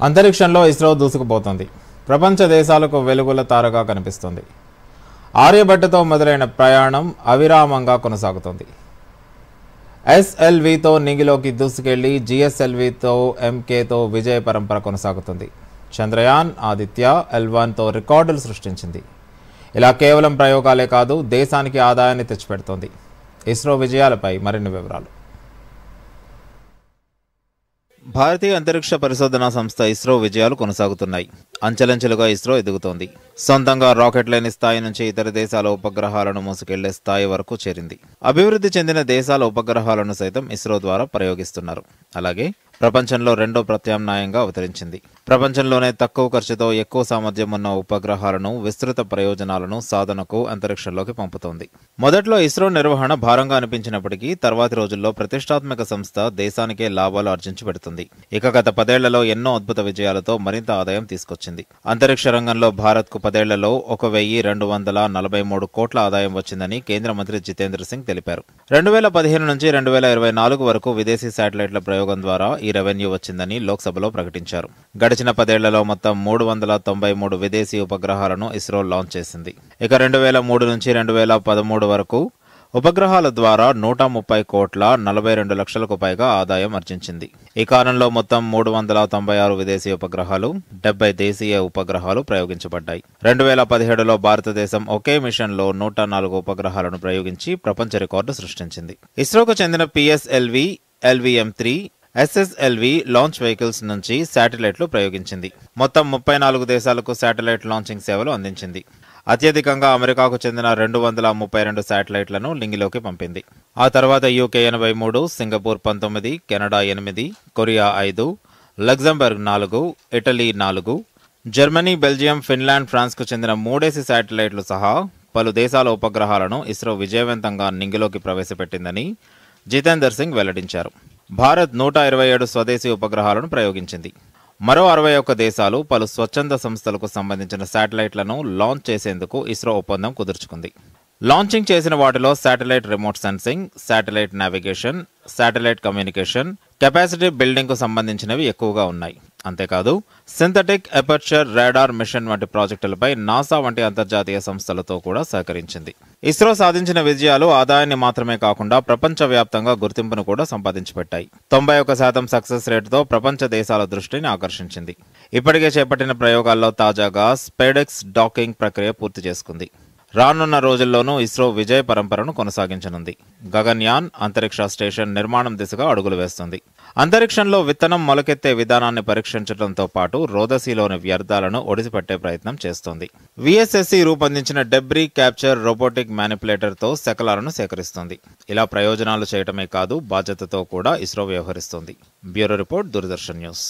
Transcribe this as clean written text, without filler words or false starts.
అంతరిక్షంలో ఇస్రో దూసుకుపోతుంది. ప్రపంచ దేశాలకు వెలుగుల తారగా కనిపిస్తుంది. ఆర్యభట్టతో మొదలైన ప్రయాణం అవిరామంగా కొనసాగుతుంది. ఎస్ఎల్వితో నింగిలోకి దూసుకెళ్లి జిఎస్ఎల్వితో ఎంకేతో విజయ పరంపర కొనసాగుతుంది. చంద్రయాన్, ఆదిత్య, L1తో రికార్డులు సృష్టించింది. ఇలా కేవలం ప్రయోగాలే కాదు, దేశానికి ఆదాయాన్ని తెచ్చిపెడుతోంది. ఇస్రో విజయాలపై మరిన్ని వివరాలు. భారతీయ అంతరిక్ష పరిశోధనా సంస్థ ఇస్రో విజయాలు కొనసాగుతున్నాయి. అంచెలంచెలుగా ఇస్రో ఎదుగుతోంది. సొంతంగా రాకెట్ లేని స్థాయి నుంచి ఇతర దేశాల ఉపగ్రహాలను మోసుకెళ్లే స్థాయి వరకు చేరింది. అభివృద్ధి చెందిన దేశాల ఉపగ్రహాలను సైతం ఇస్రో ద్వారా ప్రయోగిస్తున్నారు. అలాగే ప్రపంచంలో రెండో ప్రత్యామ్నాయంగా అవతరించింది. ప్రపంచంలోనే తక్కువ ఖర్చుతో ఎక్కువ సామర్థ్యం ఉన్న ఉపగ్రహాలను, విస్తృత ప్రయోజనాలను సాధనకు అంతరిక్షంలోకి పంపుతోంది. మొదట్లో ఇస్రో నిర్వహణ భారంగా అనిపించినప్పటికీ తర్వాతి రోజుల్లో ప్రతిష్టాత్మక సంస్థ దేశానికే లాభాలు ఆర్జించి పెడుతుంది. ఇక గత 10 ఏళ్లలో ఎన్నో అద్భుత విజయాలతో మరింత ఆదాయం తీసుకొచ్చింది. అంతరిక్ష రంగంలో భారత్కు 10 ఏళ్లలో 1243 కోట్ల ఆదాయం వచ్చిందని కేంద్ర మంత్రి జితేంద్ర సింగ్ తెలిపారు. 2015 నుంచి 2024 వరకు విదేశీ శాటిలైట్ల ప్రయోగం ద్వారా ఈ రెవెన్యూ వచ్చిందని లోక్సభలో ప్రకటించారు. గడిచిన 10 ఏళ్లలో మొత్తం 393 విదేశీ ఉపగ్రహాలను ఇస్రో లాంచ్ చేసింది. ఇక 2003 నుంచి 2013 వరకు ఉపగ్రహాల ద్వారా 130 కోట్ల 42 లక్షలకు పైగా ఆదాయం ఆర్జించింది. ఈ కాలంలో మొత్తం 396 విదేశీ ఉపగ్రహాలు, 70 దేశీయ ఉపగ్రహాలు ప్రయోగించబడ్డాయి. 2017లో భారతదేశం ఒకే మిషన్లో 104 ఉపగ్రహాలను ప్రయోగించి ప్రపంచ రికార్డు సృష్టించింది. ఇస్రోకు చెందిన PSLV, LVM-3, SSLV launch vehicles నుంచి శాటిలైట్లు ప్రయోగించింది. మొత్తం 34 దేశాలకు శాటిలైట్ లాంచింగ్ సేవలు అందించింది. అత్యధికంగా అమెరికాకు చెందిన 232 శాటిలైట్లను నింగిలోకి పంపింది. ఆ తర్వాత UK 83, Singapore 19, Canada 8, Korea 5, Luxembourg 4, Italy 4, Germany, Belgium, Finland, ఫ్రాన్స్కు చెందిన 3 శాటిలైట్లు సహా పలు దేశాల ఉపగ్రహాలను ఇస్రో విజయవంతంగా నింగిలోకి ప్రవేశపెట్టిందని జితేందర్ సింగ్ వెల్లడించారు. భారత్ 127 స్వదేశీ ఉపగ్రహాలను ప్రయోగించింది. మరో 61 దేశాలు పలు స్వచ్ఛంద సంస్థలకు సంబంధించిన శాటిలైట్లను లాంచ్ చేసేందుకు ఇస్రో ఒప్పందం కుదుర్చుకుంది. లాంచింగ్ చేసిన వాటిలో satellite remote sensing, satellite navigation, satellite communication, capacity building కు సంబంధించినవి ఎక్కువగా ఉన్నాయి. అంతేకాదు సింథటిక్ ఎపర్చర్ రాడార్ మిషన్ వంటి ప్రాజెక్టులపై నాసా వంటి అంతర్జాతీయ సంస్థలతో కూడా సహకరించింది. ఇస్రో సాధించిన విజయాలు ఆదాయాన్ని మాత్రమే కాకుండా ప్రపంచవ్యాప్తంగా గుర్తింపును కూడా సంపాదించి పెట్టాయి. 91% సక్సెస్ రేటుతో ప్రపంచ దేశాల దృష్టిని ఆకర్షించింది. ఇప్పటికే చేపట్టిన ప్రయోగాల్లో తాజాగా స్పేడెక్స్ డాకింగ్ ప్రక్రియ పూర్తి చేసుకుంది. రానున్న రోజుల్లోనూ ఇస్రో విజయ పరంపరను కొనసాగించనుంది. గగన్యాన్ అంతరిక్ష స్టేషన్ నిర్మాణం దిశగా అడుగులు వేస్తుంది. అంతరిక్షంలో విత్తనం మొలకెత్తే విధానాన్ని పరీక్షించడంతో పాటు రోదసీలోని వ్యర్థాలను ఒడిసిపట్టే ప్రయత్నం చేస్తోంది. VSSC రూపొందించిన డెబ్రీ క్యాప్చర్ రోబోటిక్ మ్యానిపులేటర్తో శకలాలను సేకరిస్తుంది. ఇలా ప్రయోజనాలు చేయటమే కాదు, బాధ్యతతో కూడా ఇస్రో వ్యవహరిస్తుంది. Bureau report, Doordarshan news.